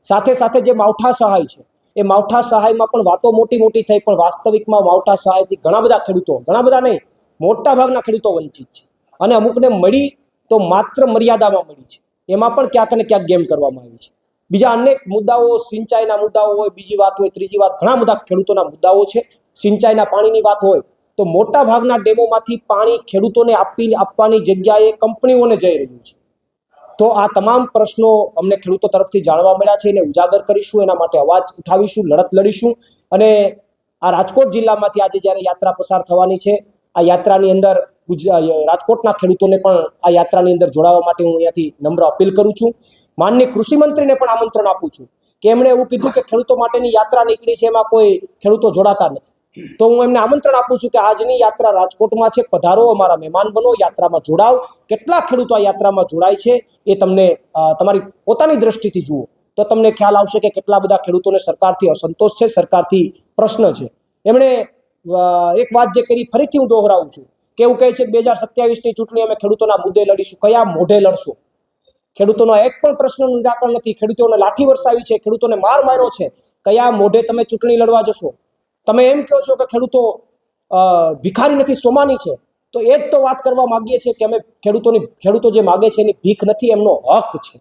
સાથે સાથે જે માવઠા સહાય છે એ માવઠા સહાયમાં પણ વાતો મોટી મોટી થઈ, પણ વાસ્તવિકમાં માવઠા સહાયથી ઘણા બધા ખેડૂતો, ઘણા બધા નહીં, મોટા ભાગના ખેડૂતો વંચિત છે. અને અમુકને મળી તો માત્ર મર્યાદામાં મળી છે, એમાં પણ ક્યાંક ને ક્યાંક ગેમ કરવામાં આવી છે. બીજા અનેક મુદ્દાઓ, સિંચાઈના મુદ્દાઓ હોય, બીજી વાત હોય, ત્રીજી વાત, ઘણા બધા ખેડૂતોના મુદ્દાઓ છે. સિંચાઈના પાણીની વાત હોય તો મોટા ભાગના ડેમોમાંથી પાણી ખેડૂતોને આપવાની જગ્યાએ કંપનીઓને જઈ રહ્યું છે. તો આ તમામ પ્રશ્નો અમને ખેડૂતો તરફથી જાણવા મળ્યા છે, એને ઉજાગર કરીશું, એના માટે અવાજ ઉઠાવીશું, લડત લડીશું. અને આ રાજકોટ જિલ્લામાંથી આજે જ્યારે યાત્રા પસાર થવાની છે, આ યાત્રાની અંદર રાજકોટના ખેડૂતોને પણ આ યાત્રાની અંદર જોડાવા માટે હું અહીંયાથી નમ્ર અપીલ કરું છું. માનનીય કૃષિમંત્રીને પણ આમંત્રણ આપું છું કે એમણે એવું કીધું કે ખેડૂતો માટેની યાત્રા નીકળી છે, એમાં કોઈ ખેડૂતો જોડાતા નથી. તો હું એમને આમંત્રણ આપું છું કે આજની યાત્રા રાજકોટમાં છે, પધારો, અમારા મહેમાન બનો, યાત્રામાં જોડાવ. કેટલા ખેડૂતો આ યાત્રામાં જોડાય છે એ તમને તમારી પોતાની દ્રષ્ટિથી જુઓ તો તમને ખ્યાલ આવશે કે કેટલા બધા ખેડૂતોને સરકારથી અસંતોષ છે, સરકારથી પ્રશ્ન છે. એમણે એક વાત જે કરી, ફરીથી હું દોહરાવું છું કે એવું કહે છે કે 2027ની ચૂંટણી અમે ખેડૂતોના મુદ્દે લડીશું. કયા મોઢે લડશો? ખેડૂતોનો એક પણ પ્રશ્નનું નિરાકરણ નથી. ખેડૂતોને લાઠી વરસાવી છે, ખેડૂતોને માર માર્યો છે. કયા મોઢે તમે ચૂંટણી લડવા જશો? તમે એમ કહો છો કે ખેડૂતો ભિખારી નથી, સોમાની છે. તો એ જ તો વાત કરવા માંગીએ છીએ કે અમે ખેડૂતો જે માગે છે એની ભીખ નથી, એમનો હક છે.